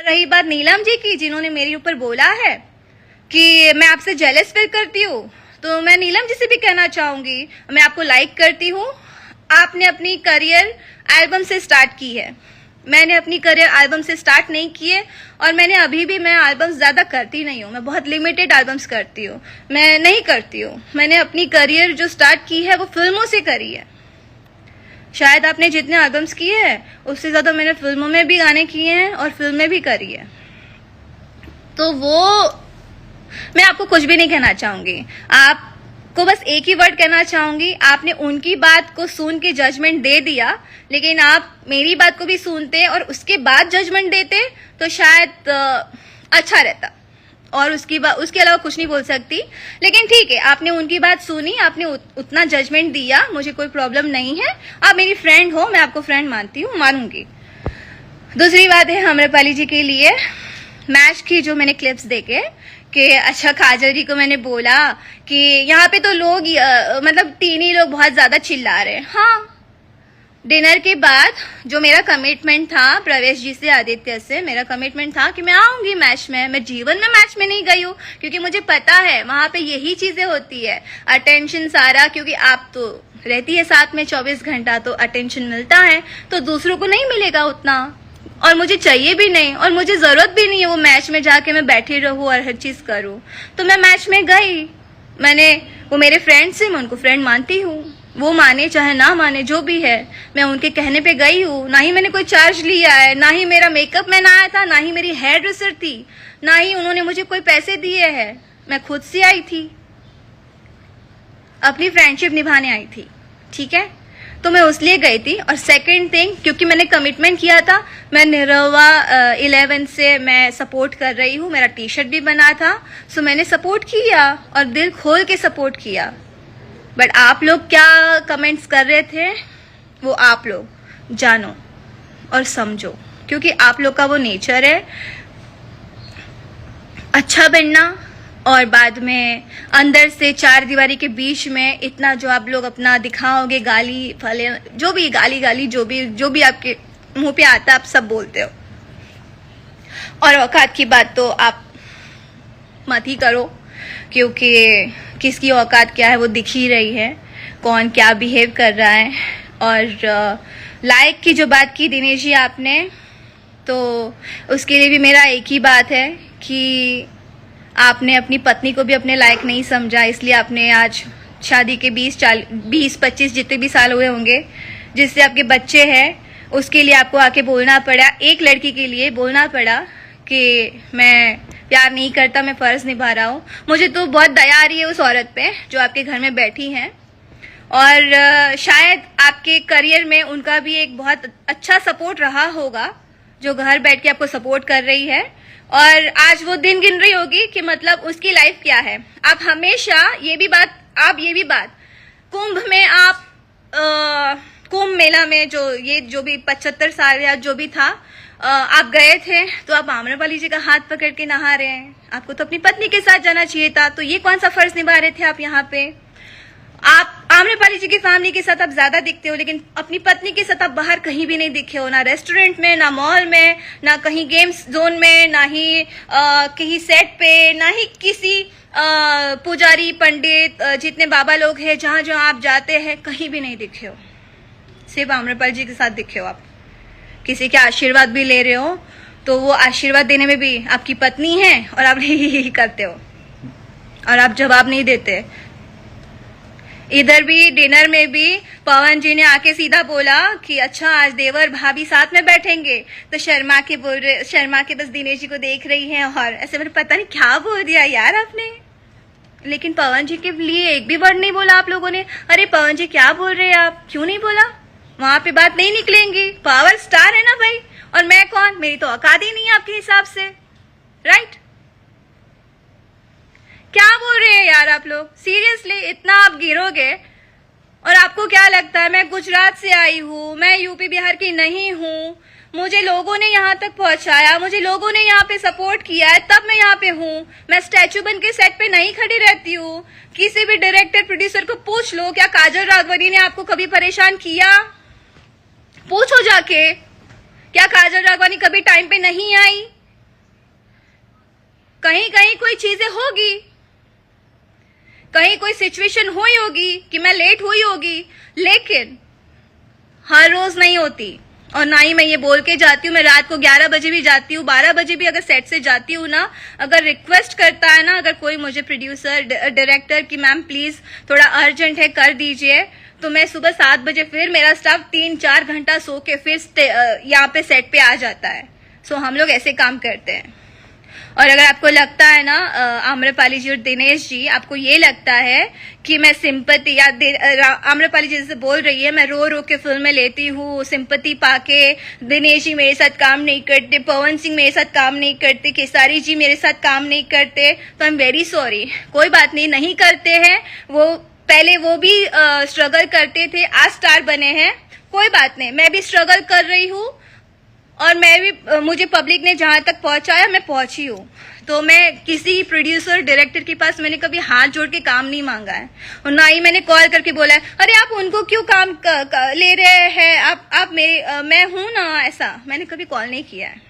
रही बात नीलम जी की, जिन्होंने मेरे ऊपर बोला है कि मैं आपसे जेलस फील करती हूँ, तो मैं नीलम जी से भी कहना चाहूंगी, मैं आपको लाइक करती हूँ। आपने अपनी करियर एल्बम से स्टार्ट की है, मैंने अपनी करियर एल्बम से स्टार्ट नहीं की है, और मैंने अभी भी मैं एल्बम्स ज़्यादा करती नहीं हूँ, मैं बहुत लिमिटेड एल्बम्स करती हूँ, मैं नहीं करती हूँ। मैंने अपनी करियर जो स्टार्ट की है वो फिल्मों से करी है। शायद आपने जितने एल्बम्स किए हैं उससे ज़्यादा मैंने फिल्मों में भी गाने किए हैं और फिल्में भी करी है। तो वो मैं आपको कुछ भी नहीं कहना चाहूंगी, आपको बस एक ही वर्ड कहना चाहूंगी, आपने उनकी बात को सुन के जजमेंट दे दिया, लेकिन आप मेरी बात को भी सुनते और उसके बाद जजमेंट देते तो शायद अच्छा रहता, और उसके अलावा कुछ नहीं बोल सकती। लेकिन ठीक है, आपने उनकी बात सुनी, आपने उतना जजमेंट दिया, मुझे कोई प्रॉब्लम नहीं है। आप मेरी फ्रेंड हो, मैं आपको फ्रेंड मानती हूँ, मानूंगी। दूसरी बात है आम्रपाली जी के लिए मैच की जो मैंने क्लिप्स देखे कि अच्छा काजल जी को मैंने बोला कि यहाँ पे तो लोग मतलब तीन ही लोग बहुत ज्यादा चिल्ला रहे हैं। हाँ, डिनर के बाद जो मेरा कमिटमेंट था प्रवेश जी से, आदित्य से, मेरा कमिटमेंट था कि मैं आऊंगी मैच में। मैं जीवन में मैच में नहीं गई हूँ, क्योंकि मुझे पता है वहां पे यही चीजें होती है, अटेंशन सारा, क्योंकि आप तो रहती है साथ में 24 घंटा, तो अटेंशन मिलता है, तो दूसरों को नहीं मिलेगा उतना, और मुझे चाहिए भी नहीं, और मुझे जरूरत भी नहीं है वो मैच में जाके मैं बैठी रहूं और हर चीज करूं। तो मैं मैच में गई, वो मेरे फ्रेंड से, मैं उनको फ्रेंड मानती हूँ, वो माने चाहे ना माने, जो भी है, मैं उनके कहने पे गई हूँ। ना ही मैंने कोई चार्ज लिया है, ना ही मेरा मेकअप मैन आया था, ना ही मेरी हेयर ड्रेसर थी, ना ही उन्होंने मुझे कोई पैसे दिए हैं, मैं खुद से आई थी, अपनी फ्रेंडशिप निभाने आई थी, ठीक है। तो मैं उसलिए गई थी। और सेकंड थिंग, क्योंकि मैंने कमिटमेंट किया था, मैं निरवा 11 से मैं सपोर्ट कर रही हूँ, मेरा टी शर्ट भी बना था, सो मैंने सपोर्ट किया और दिल खोल के सपोर्ट किया। बट आप लोग क्या कमेंट्स कर रहे थे वो आप लोग जानो और समझो, क्योंकि आप लोग का वो नेचर है अच्छा बनना, और बाद में अंदर से चार दीवारी के बीच में इतना जो आप लोग अपना दिखाओगे, गाली फले, जो भी गाली जो भी आपके मुंह पे आता आप सब बोलते हो। और औकात की बात तो आप मत ही करो, क्योंकि किसकी औकात क्या है वो दिख ही रही है, कौन क्या बिहेव कर रहा है। और लाइक की जो बात की दिनेश जी आपने, तो उसके लिए भी मेरा एक ही बात है कि आपने अपनी पत्नी को भी अपने लायक नहीं समझा, इसलिए आपने आज शादी के 20-25 जितने भी साल हुए होंगे, जिससे आपके बच्चे हैं, उसके लिए आपको आके बोलना पड़ा, एक लड़की के लिए बोलना पड़ा कि मैं प्यार नहीं करता, मैं फर्ज निभा रहा हूँ। मुझे तो बहुत दया आ रही है उस औरत पे जो आपके घर में बैठी हैं, और शायद आपके करियर में उनका भी एक बहुत अच्छा सपोर्ट रहा होगा, जो घर बैठ के आपको सपोर्ट कर रही है, और आज वो दिन गिन रही होगी कि मतलब उसकी लाइफ क्या है। आप हमेशा ये भी बात कुंभ में, आप कुंभ मेला में जो भी 75 साल या जो भी था, आप गए थे, तो आप आम्रपाली जी का हाथ पकड़ के नहा रहे हैं। आपको तो अपनी पत्नी के साथ जाना चाहिए था, तो ये कौन सा फर्ज निभा रहे थे आप यहाँ पे। आप आम्रपाली जी की फैमिली के साथ आप ज्यादा दिखते हो, लेकिन अपनी पत्नी के साथ आप बाहर कहीं भी नहीं दिखे हो, ना रेस्टोरेंट में, ना मॉल में, ना कहीं गेम्स जोन में, ना ही कहीं सेट पे, ना ही किसी पुजारी पंडित जितने बाबा लोग हैं जहां जहां आप जाते हैं कहीं भी नहीं दिखे हो, सिर्फ आम्रपाली जी के साथ दिखे हो। आप किसी के आशीर्वाद भी ले रहे हो तो वो आशीर्वाद देने में भी आपकी पत्नी है और आप यही करते हो और आप जवाब नहीं देते। इधर भी डिनर में भी पवन जी ने आके सीधा बोला कि अच्छा आज देवर भाभी साथ में बैठेंगे, तो शर्मा के बस दिनेश जी को देख रही हैं और ऐसे मैंने पता नहीं क्या बोल दिया यार आपने। लेकिन पवन जी के लिए एक भी वर्ड नहीं बोला आप लोगों ने। अरे पवन जी क्या बोल रहे हैं आप, क्यों नहीं बोला? वहां पे बात नहीं निकलेंगी, पावर स्टार है ना भाई, और मैं कौन, मेरी तो औकात ही नहीं है आपके हिसाब से, राइट? क्या बोल रहे हैं यार आप लोग, सीरियसली इतना आप गिरोगे? और आपको क्या लगता है मैं गुजरात से आई हूँ, मैं यूपी बिहार की नहीं हूँ, मुझे लोगों ने यहाँ तक पहुंचाया, मुझे लोगों ने यहाँ पे सपोर्ट किया है, तब मैं यहाँ पे हूँ। मैं स्टैचू बन के सेट पे नहीं खड़ी रहती हूँ। किसी भी डायरेक्टर प्रोड्यूसर को पूछ लो, क्या काजल राघवानी ने आपको कभी परेशान किया? पूछो जाके, क्या काजल राघवानी कभी टाइम पे नहीं आई? कहीं कहीं कोई चीजें होगी, कहीं कोई सिचुएशन हुई होगी कि मैं लेट हुई होगी, लेकिन हर रोज नहीं होती। और ना ही मैं ये बोल के जाती हूँ, मैं रात को 11 बजे भी जाती हूँ, 12 बजे भी अगर सेट से जाती हूँ ना, अगर रिक्वेस्ट करता है ना, अगर कोई मुझे प्रोड्यूसर डायरेक्टर कि मैम प्लीज थोड़ा अर्जेंट है कर दीजिए, तो मैं सुबह 7 बजे फिर मेरा स्टाफ 3-4 घंटा सो के फिर यहाँ पे सेट पे आ जाता है। सो हम लोग ऐसे काम करते हैं। और अगर आपको लगता है ना आम्रपाली जी और दिनेश जी, आपको ये लगता है कि मैं सिंपति या आम्रपाली जी जैसे बोल रही है मैं रो रो के फिल्में लेती हूँ सिंपति पाके, दिनेश जी मेरे साथ काम नहीं करते, पवन सिंह मेरे साथ काम नहीं करते, खेसारी जी मेरे साथ काम नहीं करते, तो आई एम वेरी सॉरी। कोई बात नहीं, नहीं करते हैं वो, पहले वो भी स्ट्रगल करते थे, आज स्टार बने हैं, कोई बात नहीं, मैं भी स्ट्रगल कर रही हूँ और मैं भी, मुझे पब्लिक ने जहां तक पहुंचाया मैं पहुंची हूँ। तो मैं किसी प्रोड्यूसर डायरेक्टर के पास मैंने कभी हाथ जोड़ के काम नहीं मांगा है, और ना ही मैंने कॉल करके बोला है अरे आप उनको क्यों काम ले रहे हैं, आप मेरे मैं हूं ना, ऐसा मैंने कभी कॉल नहीं किया है।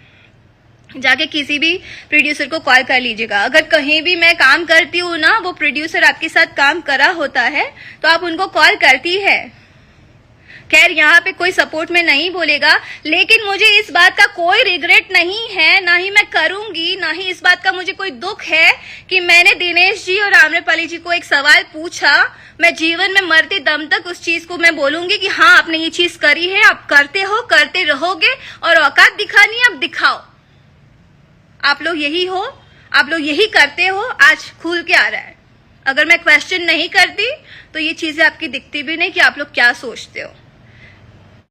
जाके किसी भी प्रोड्यूसर को कॉल कर लीजिएगा, अगर कहीं भी मैं काम करती हूँ ना, वो प्रोड्यूसर आपके साथ काम करा होता है तो आप उनको कॉल करती है। खैर यहाँ पे कोई सपोर्ट में नहीं बोलेगा, लेकिन मुझे इस बात का कोई रिग्रेट नहीं है, ना ही मैं करूंगी, ना ही इस बात का मुझे कोई दुख है कि मैंने दिनेश जी और आम्रपाली जी को एक सवाल पूछा। मैं जीवन में मरते दम तक उस चीज को मैं बोलूंगी कि हाँ आपने ये चीज करी है, आप करते हो, करते रहोगे, और औकात दिखानी है, अब दिखाओ। आप लोग यही हो, आप लोग यही करते हो, आज खुल के आ रहा है। अगर मैं क्वेश्चन नहीं करती तो ये चीजें आपकी दिखती भी नहीं कि आप लोग क्या सोचते हो।